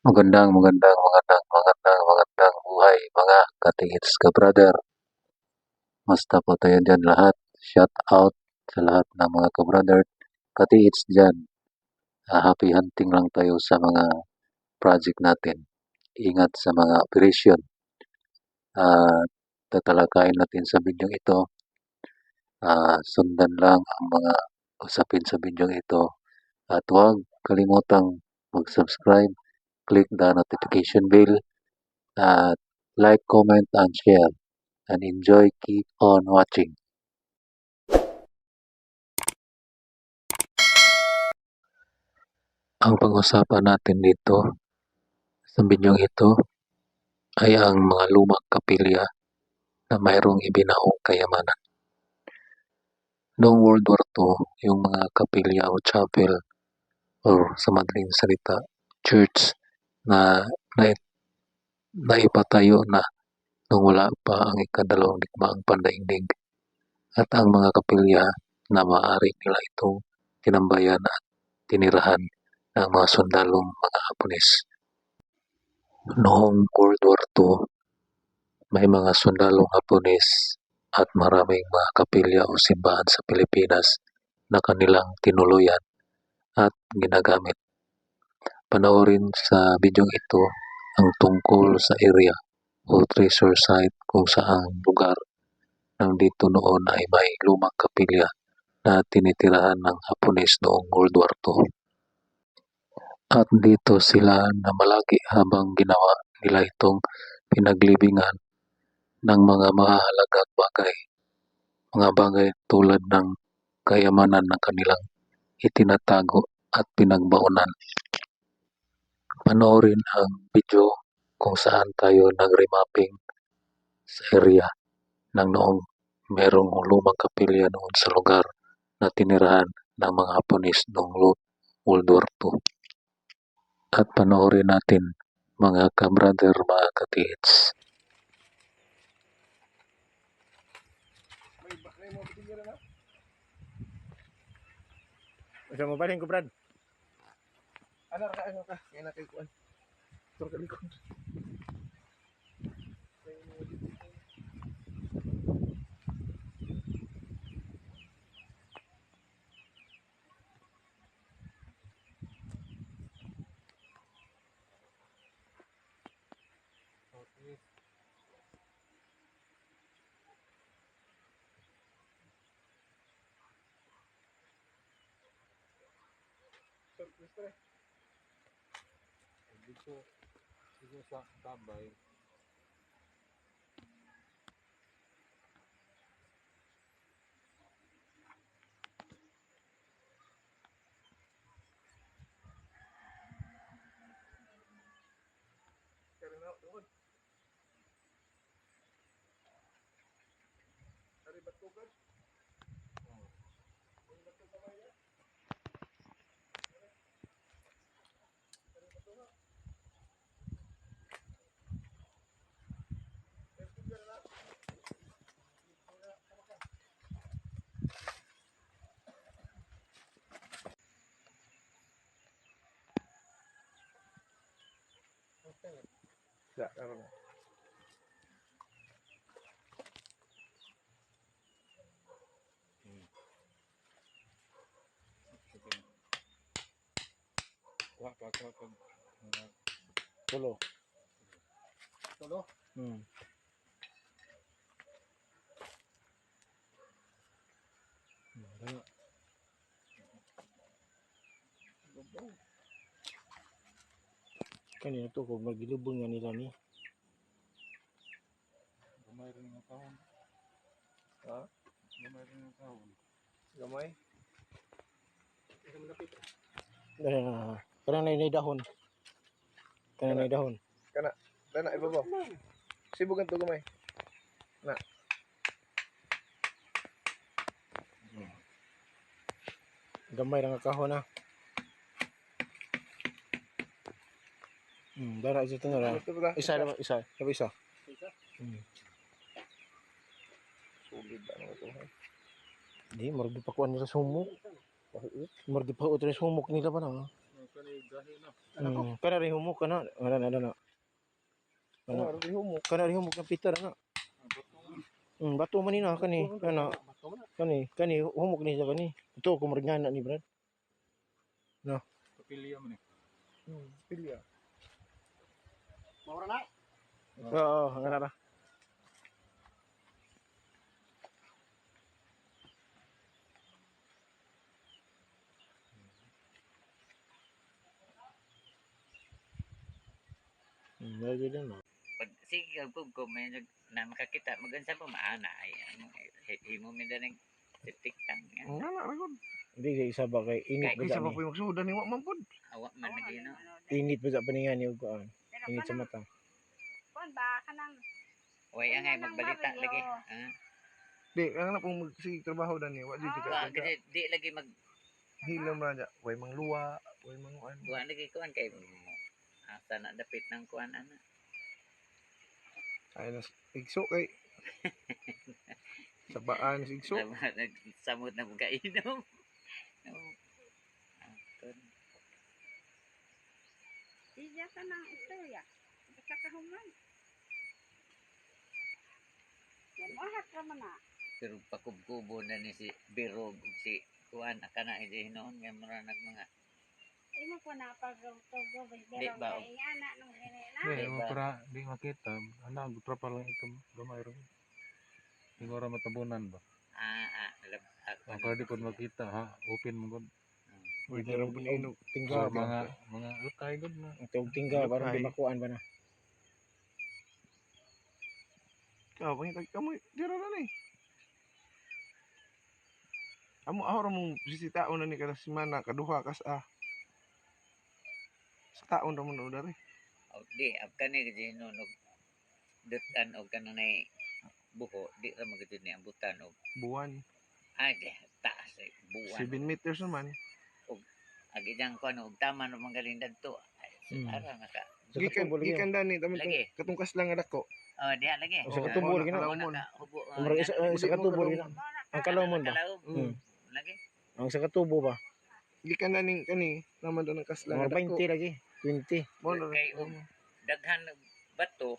Magandang buhay mga ka-TH ka-brother. Musta po tayo dyan lahat? Shout out sa lahat ng mga ka-brother, ka-TH dyan. Happy hunting lang tayo sa mga project natin. Ingat sa mga operation. Tatalakayin natin sa video ito. Sundan lang ang mga usapin sa video ito. At huwag kalimutang mag-subscribe, click the notification bell, at like, comment, and share. And enjoy, keep on watching. Ang pag-usapan natin dito sa bidyong ito ay ang mga lumang kapilya na mayroong ibinaong kayamanan. Noong World War II, yung mga kapilya o chapel or sa madaling salita, church na naipatayo na nung wala pa ang ikadalawang digmaang pandaigdig. At ang mga kapilya na maaari nila itong tinambayan at tinirahan ng mga sundalong mga Hapones. Noong World War II, may mga sundalong Hapones at maraming mga kapilya o simbahan sa Pilipinas na kanilang tinuluyan at ginagamit. Panoorin sa bidyong ito ang tungkol sa area o treasure site kung saang lugar nang dito noon ay may lumang kapilya na tinitirahan ng Hapones noong World War II. At dito sila namalagi habang ginawa nila itong pinaglibingan ng mga mahahalagang bagay. Mga bagay tulad ng kayamanan ng kanilang itinatago at pinagbaunan. Panoorin ang video kung saan tayo nag-remapping sa area ng noong merong lumang kapilya noon sa lugar na tinirahan ng mga Hapones noong World War II. At panoorin natin mga ka-brother, mga ka-TH. Masa mo balhin ko, Brad? Ano ka? Kaya na kayo kuhan. Tur ka likod. Dito sa tabay. Kaya na doon. Ari batugan. Ya, karon. Wah, pag tulo. Tulo? Kanina to kung magilubong nga nila ni. Gamay rin ng tahon. Ha? Gamay rin ng tahon. Gamay? Ito malapit. Kana na dahon. Kana na dahon. Kana ibaba. Sibugan to gamay. Na. Gamay ra nga kahon na. Dara isa to na. Isa. Sabi isa. Sulit ba ano to? Di, marag pa kuan nila sumok. Marag pa utre sumok nila ba na? Kana rin humok kana. Ana. Ano rin humok. Kana rin humok ng pita na. Bato man ina kani. Kani humok ni sa kani. Ito ko maringana ni brad. Kapilya mo ni. Pilya. Maura na. Oo, ngana ra. Lagi din no. Pag sige ko may na makakita magansa pa maana ay ano himo mi daning tiktang yan. Nga na rin. Hindi sa isa ba kay init ba Isa sa pa ni. po yung magsudan ni Wakman po. Awa man lagi no. Init ba sa paningan ni ug kuan. Init sa mata. Kuan ba kanang Way angay magbalita lagi. Di, ang na pong sige trabaho na ni. Wadi Wa ka. kasi di lagi mag Hilam na niya. Way mang luwa. Way mang ano. wa lagi kuan kay asa na dapit ng kuan ana. Ay, igso kay. Sabaan si igso. Nagsamot na pagkainom. iya ka nang istorya. Basta ka human. Yan mahat ka man na. Pero pakubkubo na ni si Birog ug si kuan akana idi hinuon nga mura nag mga Imo ko na pag-tugo Di pero ba? kay ana nung dili na. Di, Diba? para di makita. Ano, butra pa lang ito. Gamay rin. Siguro matabunan ba? Para di ko makita ha. Open mo gud. Way tarang po ino. Tingga Or mga utay gud na. Ito tingga para di makuan ba na. Ikaw, pangitag kamoy. Dira na ni. Amo ahora mong bisitaon na ni kada semana kaduha kas sa taon ra mo na udari. di kani gid hinuon dutan og kanang buho di ra magid ni ambutan og Buwan. ay taas buwan 7 meters naman. agi jang kuan og tama no manggaling dadto ara na ka Sa katubo lagi. Gikan dani tamo Lagi. katungkas lang nga dako. diha lagi O, sa katubo lagi na. Kalawon. Umra isa katubo lagi na. Ang kalawon ba? lagi Ang sa katubo ba? Gikan dani kani naman do ng kaslang Mga nga dako. 20 lagi. 20. Mo na kay daghan bato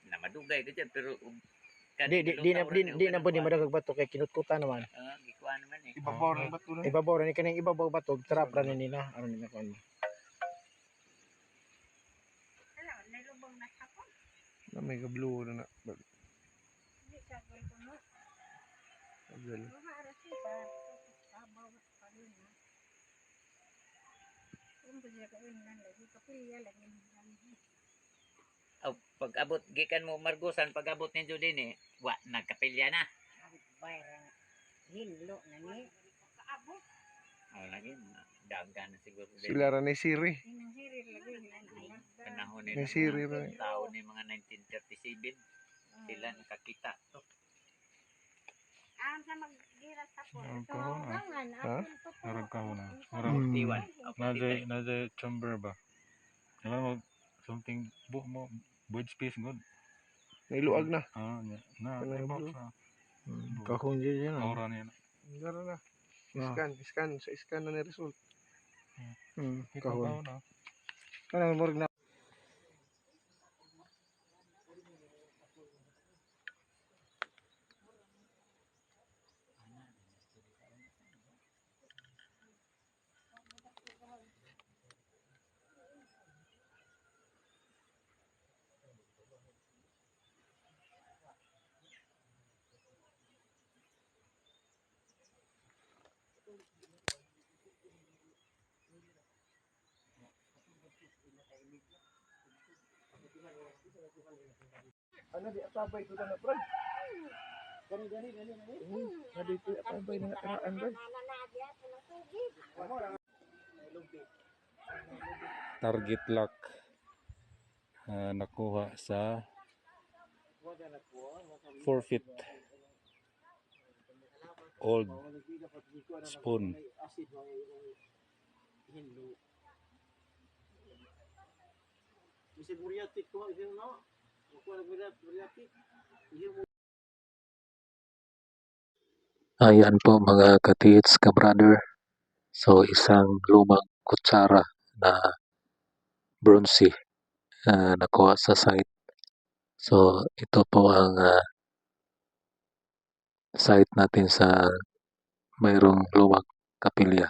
na madugay ka dyan pero Di na po ni madagag bato kay kinutkutan naman. gikuan naman ibabaw ng bato na. Ibabaw ra ni kaning ibabaw bato trap ra ni nila. Aron nila kuan. Ala nilubong na sapon. Na may blue na. Di sa gol ko no. Agal. Mga arasi pa. Sabaw pa rin na. Kung pwede ka rin lang lagi kapilya lagi. pag-abot gikan mo margusan pag-abot ninyo din wa nagkapilya na Bayra hilo na ni. Kaabot. lagi dagan na siguro din Sila ra ni Siri. Inang hiri lagi hilang. panahon May ni siri ra. taon ni mga 1937 sila nakakita to Ang sa maggira sapon. Ang Ito kahon, ah. gangan. Ha? Narag ka na. tiwan Nasa chamber ba? Ano mo, something, void space good. Nailuag na. Na, Ano yung box blue? na. Kahon din yan. Aura niya na. Dara na. Ah. Scan na ni result. Ikaw Kahon. na. Kanang murag na. Ano di atabay ko na brad. Gani. Ano di atabay na nakaraan brad. Target lock. Nakuha sa 4 feet. Old spoon. Ayan po mga ka-tits, ka-brother. So isang lumang kutsara na bronze nakuha sa site. So ito po ang site natin sa mayroong luwak kapilya.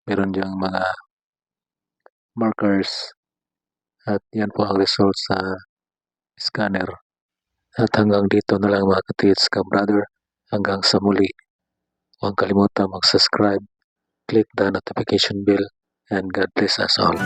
Meron diyang mga markers at yan po ang result sa scanner. At hanggang dito na lang mga ka-tits ka brother. Hanggang sa muli. Huwag kalimutan mag-subscribe, click the notification bell, and God bless us all.